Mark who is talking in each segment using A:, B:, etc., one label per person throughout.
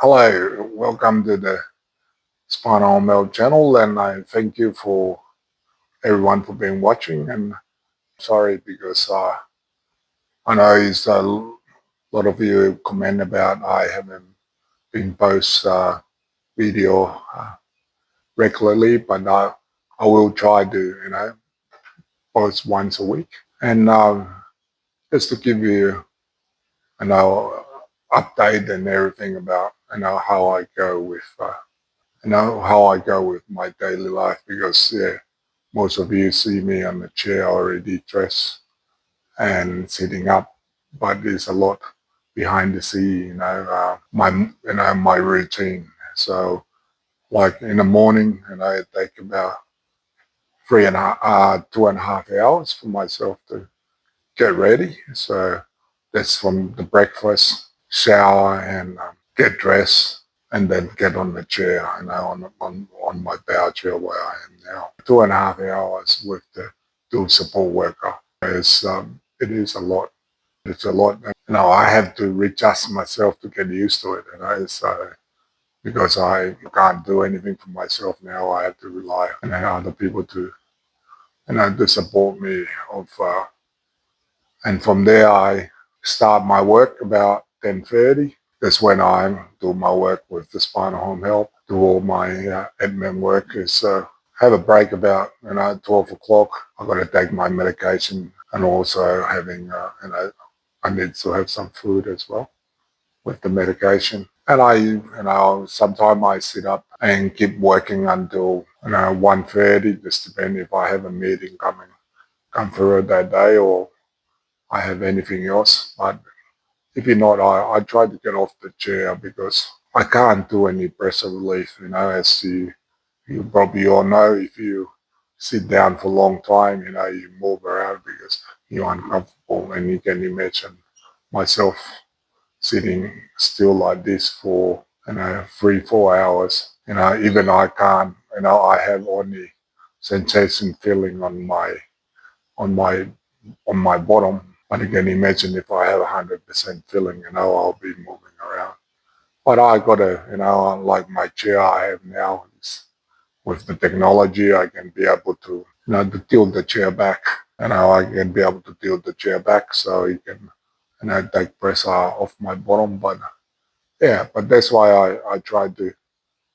A: Hello, welcome to the Spinal Home Help channel, and I thank you for everyone for being watching. And sorry because I know it's a lot of you comment about I haven't been post video regularly, but I will try to post once a week. And just to give you you know update and everything about how I go with how I go with my daily life because most of you see me on the chair already dressed and sitting up, but there's a lot behind the scene, my routine. So like in the morning, I take about 2.5 hours for myself to get ready. So that's from the breakfast, shower, and get dressed, and then get on the chair, on my bow chair where I am now. 2.5 hours with the dual support worker. It is a lot. It's a lot. I have to readjust myself to get used to it. So because I can't do anything for myself now, I have to rely on other people to to support me. And from there, I start my work about 10:30. That's when I do my work with the Spinal Home Help, do all my admin work. Have a break about 12 o'clock. I've got to take my medication and also having I need to have some food as well with the medication. And sometimes I sit up and keep working until 1:30, just depending if I have a meeting come through that day or I have anything else. But if you're not, I try to get off the chair because I can't do any pressure relief. As you probably all know, if you sit down for a long time, you move around because you're uncomfortable. And you can imagine myself sitting still like this for 3-4 hours. Even I can't. I have only sensation feeling on my on my bottom. But you can imagine if I have 100% filling, I'll be moving around. But I got like my chair I have now is with the technology, I can be able to, to tilt the chair back. I can be able to tilt the chair back so you can, take pressure off my bottom. But yeah, but that's why I try to,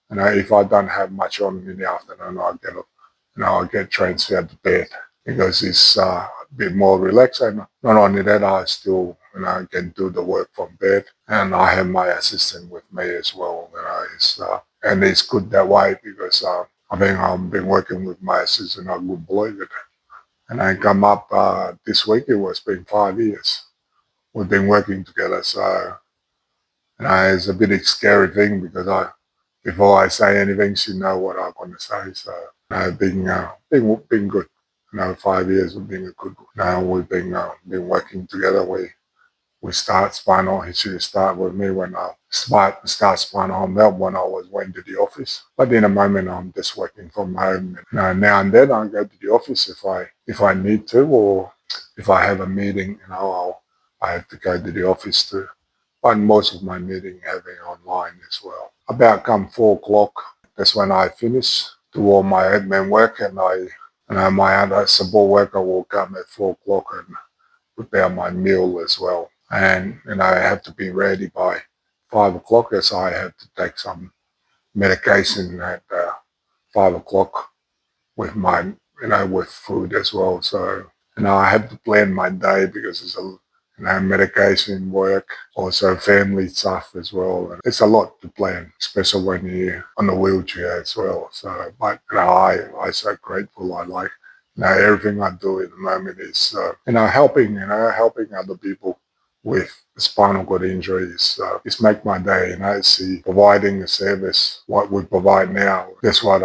A: if I don't have much on in the afternoon, I get transferred to bed because it's a bit more relaxed. And not only that, I still, can do the work from bed. And I have my assistant with me as well. And it's good that way because I think I've been working with my assistant, I would believe it. And I come up this week, it was been 5 years. We've been working together. So it's a bit of a scary thing because before I say anything, she know what I'm going to say. So been good. 5 years we've been a good. Now we've been working together. We start Spinal. She started with me when I start Spinal Home Help when I was went to the office. But in a moment, I'm just working from home. Now and then I go to the office if I need to, or if I have a meeting. I have to go to the office too. But most of my meeting having online as well. About come 4 o'clock, that's when I finish do all my admin work, and my other support worker will come at 4 o'clock and prepare my meal as well. And I have to be ready by 5 o'clock as I have to take some medication at 5 o'clock with my with food as well. So I have to plan my day because it's medication work, also family stuff as well. And it's a lot to plan, especially when you're on a wheelchair as well. So, but I so grateful. I like everything I do at the moment is helping other people with spinal cord injuries. It's make my day, see providing the service what we provide now. That's what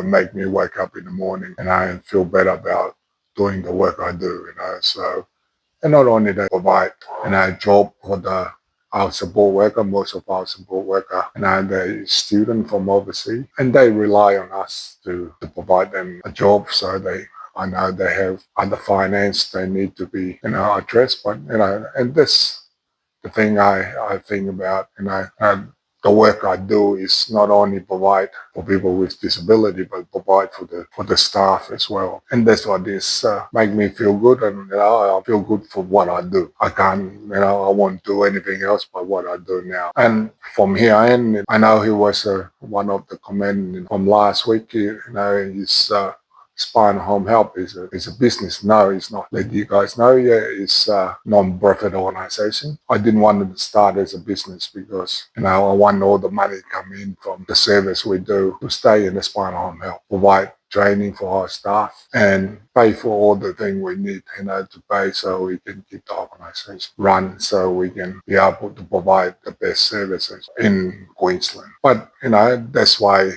A: make me wake up in the morning and I feel better about doing the work I do. So. And not only that, provide a job for our support worker, most of our support worker, the student from overseas, and they rely on us to provide them a job. So I know they have other finance they need to be, addressed. But and this the thing I think about, the work I do is not only provide for people with disability, but provide for the staff as well. And that's what this make me feel good, and I feel good for what I do. I can't, I won't do anything else but what I do now. And from here in, I know he was one of the comment from last week. He's Spinal Home Help is a business. No, it's not. Let you guys know, yeah, it's a non-profit organization. I didn't want it to start as a business because, I want all the money come in from the service we do to stay in the Spinal Home Help, provide training for our staff and pay for all the things we need, to pay so we can keep the organization run, so we can be able to provide the best services in Queensland. But, that's why,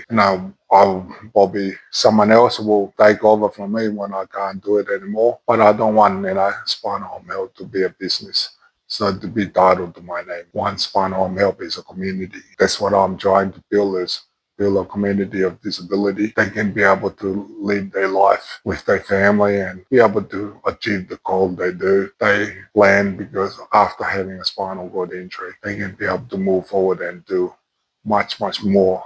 A: I'll probably someone else will take over from me when I can't do it anymore. But I don't want, Spinal Home Help to be a business. So to be titled to my name. One Spinal Home Help is a community. That's what I'm trying to build a community of disability. They can be able to live their life with their family and be able to achieve the goal they do. They plan because after having a spinal cord injury, they can be able to move forward and do much, much more,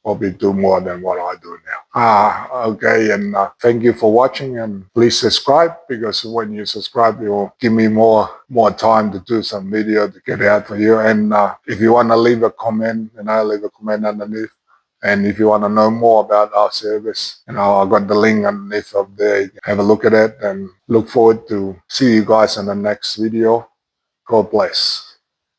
A: probably do more than what I do now. Okay, and thank you for watching, and please subscribe, because when you subscribe, it will give me more time to do some video to get out for you. And if you want to leave a comment, leave a comment underneath. And if you want to know more about our service, I've got the link underneath up there. You can have a look at it, and look forward to see you guys in the next video. God bless.